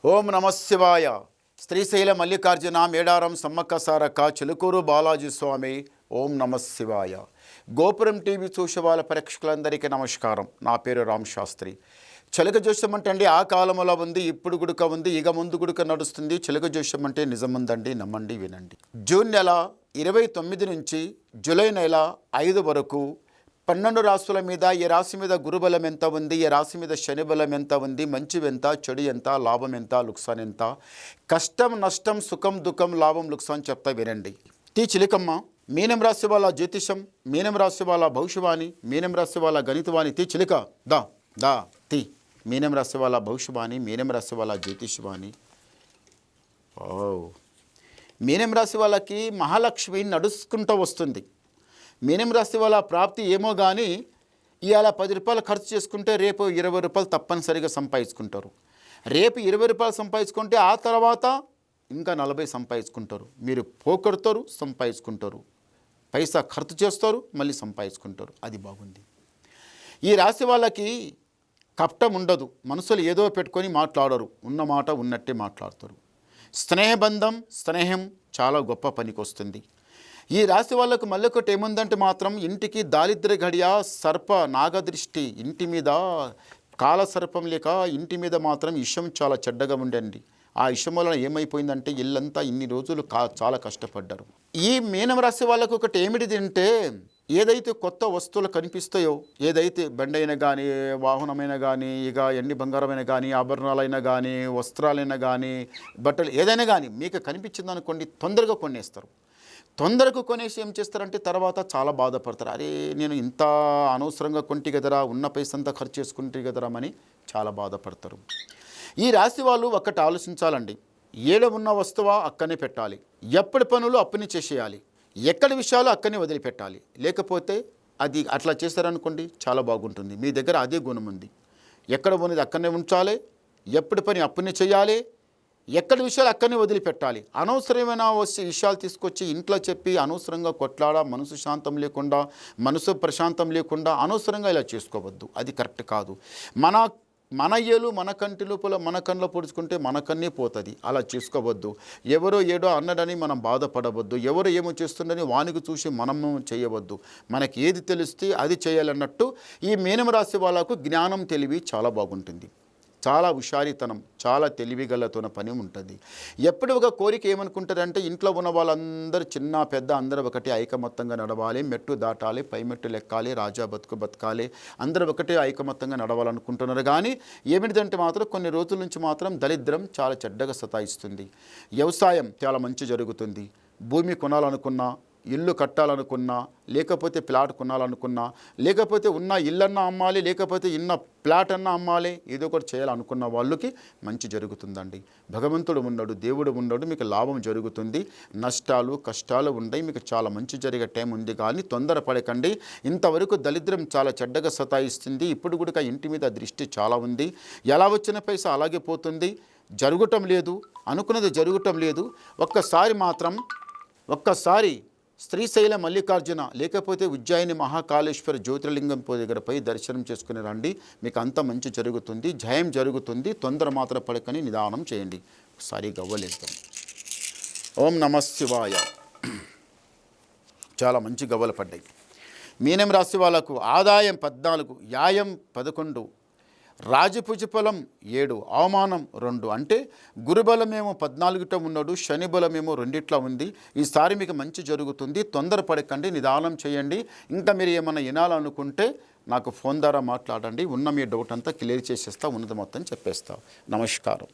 ఓం నమశివాయ. శ్రీశైల మల్లికార్జున మేడారం సమ్మక్క సారక్క చిలుకూరు బాలాజీ స్వామి. ఓం నమశివాయ. గోపురం టీవీ చూసే వాళ్ళ ప్రేక్షకులందరికీ నమస్కారం. నా పేరు రామ్ శాస్త్రి. చిలక జోష్యం అంటే అండి ఆ కాలంలో ఉంది, ఇప్పుడు గుడుక ఉంది, ఇక ముందు గుడుక నడుస్తుంది. చిలక జోష్యం అంటే నిజముందండి, నమ్మండి, వినండి. జూన్ నెల 29 నుంచి జూలై నెల 5 వరకు 12 రాశుల మీద ఈ రాశి మీద గురుబలం ఎంత ఉంది, ఈ రాశి మీద శని బలం ఎంత ఉంది, మంచి ఎంత, చెడు ఎంత, లాభం ఎంత, లుక్సాన్ ఎంత, కష్టం నష్టం, సుఖం దుఃఖం, లాభం లుక్సాన్ చెప్తా వినండి. చిలికమ్మ మీనం రాశి వాళ్ళ జ్యోతిషం, మీనం రాశి వాళ్ళ భవిష్యవాణి, మీనం రాశి వాళ్ళ గణితవాణి. చిలిక దా దా తి మీనం రాశి వాళ్ళ భవిష్యవాణి, మీనం రాశి వాళ్ళ జ్యోతిషవాణి. మీనం రాశి వాళ్ళకి మహాలక్ష్మి నడుచుకుంటూ వస్తుంది. మీనం రాశి వాళ్ళ ప్రాప్తి ఏమో కానీ ఇవాళ 10 రూపాయలు ఖర్చు చేసుకుంటే రేపు 20 రూపాయలు తప్పనిసరిగా సంపాదించుకుంటారు. రేపు 20 రూపాయలు సంపాదించుకుంటే ఆ తర్వాత ఇంకా 40 సంపాదించుకుంటారు. మీరు పోగొడతారు, సంపాదించుకుంటారు, పైసా ఖర్చు చేస్తారు, మళ్ళీ సంపాదించుకుంటారు. అది బాగుంది. ఈ రాశి వాళ్ళకి కపటం ఉండదు. మనసులు ఏదో పెట్టుకొని మాట్లాడరు, ఉన్న మాట ఉన్నట్టే మాట్లాడతారు. స్నేహబంధం, స్నేహం చాలా గొప్ప పనికి వస్తుంది. ఈ రాశి వాళ్ళకు మళ్ళొకటి ఏముందంటే మాత్రం ఇంటికి దారిద్ర్య గడియ, సర్ప నాగదృష్టి, ఇంటి మీద కాల సర్పం లేక ఇంటి మీద మాత్రం విషం చాలా చెడ్డగా ఉండండి. ఆ విషం వలన ఏమైపోయిందంటే ఇల్లంతా ఇన్ని రోజులు చాలా కష్టపడ్డారు. ఈ మీనం రాశి వాళ్ళకు ఒకటి ఏమిటిది అంటే ఏదైతే కొత్త వస్తువులు కనిపిస్తాయో, ఏదైతే బండైనా కానీ, వాహనమైనా కానీ, ఇక ఎండి బంగారమైనా కానీ, ఆభరణాలైనా కానీ, వస్త్రాలైనా కానీ, బట్టలు ఏదైనా కానీ మీకు కనిపించింది అనుకోండి, తొందరగా కొనేస్తారు. తొందరకు కొనేసి ఏం చేస్తారంటే తర్వాత చాలా బాధపడతారు. అరే నేను ఇంత అనవసరంగా కొంటి కదరా, ఉన్న పైసంతా ఖర్చు చేసుకుంటే కదరా అని చాలా బాధపడతారు. ఈ రాశి వాళ్ళు ఒక్కటి ఆలోచించాలండి. ఏడ ఉన్న వస్తువా అక్కనే పెట్టాలి, ఎప్పటి పనులు అప్పని చేసేయాలి, ఎక్కడి విషయాలు అక్కనే వదిలిపెట్టాలి. లేకపోతే అది అట్లా చేస్తారనుకోండి చాలా బాగుంటుంది. మీ దగ్గర అదే గుణం ఉంది. ఎక్కడ ఉన్నది అక్కడనే ఉంచాలి, ఎప్పటి పని అప్పనే చేయాలి, ఎక్కడి విషయాలు అక్కడనే వదిలిపెట్టాలి. అనవసరమైన విషయాలు తీసుకొచ్చి ఇంట్లో చెప్పి అనవసరంగా కొట్లాడ, మనసు శాంతం లేకుండా, మనసు ప్రశాంతం లేకుండా అనవసరంగా ఇలా చేసుకోవద్దు. అది కరెక్ట్ కాదు. మన ఏలు మన కంటి లోపల మన కళ్ళలో పొడుచుకుంటే మన కన్నే పోతుంది. అలా చేసుకోవద్దు. ఎవరో ఏడో అన్నడని మనం బాధపడవద్దు. ఎవరో ఏమో చేస్తుండని వానికి చూసి మనము చేయవద్దు. మనకి ఏది తెలిస్తే అది చేయాలన్నట్టు ఈ మీనం రాశి వాళ్ళకు జ్ఞానం, తెలివి చాలా బాగుంటుంది. చాలా హుషారితనం, చాలా తెలివిగలతోన పని ఉంటుంది. ఎప్పుడు ఒక కోరిక ఏమనుకుంటారంటే ఇంట్లో ఉన్న వాళ్ళందరూ చిన్న పెద్ద అందరూ ఒకటి ఐకమత్యంగా నడవాలి, మెట్టు దాటాలి, పై మెట్టు లెక్కాలి, రాజా బతుకు బతకాలి, అందరూ ఒకటే ఐకమత్యంగా నడవాలనుకుంటున్నారు. కానీ ఏమిటిదంటే మాత్రం కొన్ని రోజుల నుంచి మాత్రం దరిద్రం చాలా చెడ్డగా సతాయిస్తుంది. వ్యవసాయం చాలా మంచి జరుగుతుంది. భూమి కొనాలనుకున్నా, ఇల్లు కట్టాలనుకున్నా, లేకపోతే ప్లాట్ కొనాలనుకున్నా, లేకపోతే ఉన్న ఇల్లన్నా అమ్మాలి, లేకపోతే ఇన్న ప్లాట్ అన్నా అమ్మాలి, ఏదో ఒకటి చేయాలనుకున్న వాళ్ళకి మంచి జరుగుతుందండి. భగవంతుడు ఉన్నాడు, దేవుడు ఉన్నాడు, మీకు లాభం జరుగుతుంది. నష్టాలు కష్టాలు ఉన్నాయి, మీకు చాలా మంచి జరిగే టైం ఉంది. కానీ తొందరపడకండి. ఇంతవరకు దరిద్రం చాలా చెడ్డగా సతాయిస్తుంది. ఇప్పుడు కూడా ఇంటి మీద దృష్టి చాలా ఉంది. ఎలా వచ్చిన పైసా అలాగే పోతుంది, జరగటం లేదు, అనుకున్నది జరగటం లేదు. ఒక్కసారి శ్రీశైల మల్లికార్జున లేకపోతే ఉజ్జయిని మహాకాళేశ్వర జ్యోతిర్లింగం దగ్గర పోయి దర్శనం చేసుకుని రండి. మీకు అంత మంచి జరుగుతుంది, జయం జరుగుతుంది. తొందర మాత్రం పడకని నిదానం చేయండి. ఒకసారి గవ్వలేద్దాం. ఓం నమశివాయ. చాలా మంచి గవ్వలు పడ్డాయి. మీనం రాశి వాళ్ళకు ఆదాయం 14, యాయం 11, రాజపూజ ఫలం 7, అవమానం 2. అంటే గురుబలమేమో 14 ఉన్నాడు, శని బలమేమో 2 ఉంది. ఈసారి మీకు మంచి జరుగుతుంది. తొందరపడకండి, నిదానం చేయండి. ఇంకా మీరు ఏమైనా వినాలనుకుంటే నాకు ఫోన్ ద్వారా మాట్లాడండి. ఉన్న మీ డౌట్ అంతా క్లియర్ చేసేస్తా, ఉన్నది మొత్తం చెప్పేస్తా. నమస్కారం.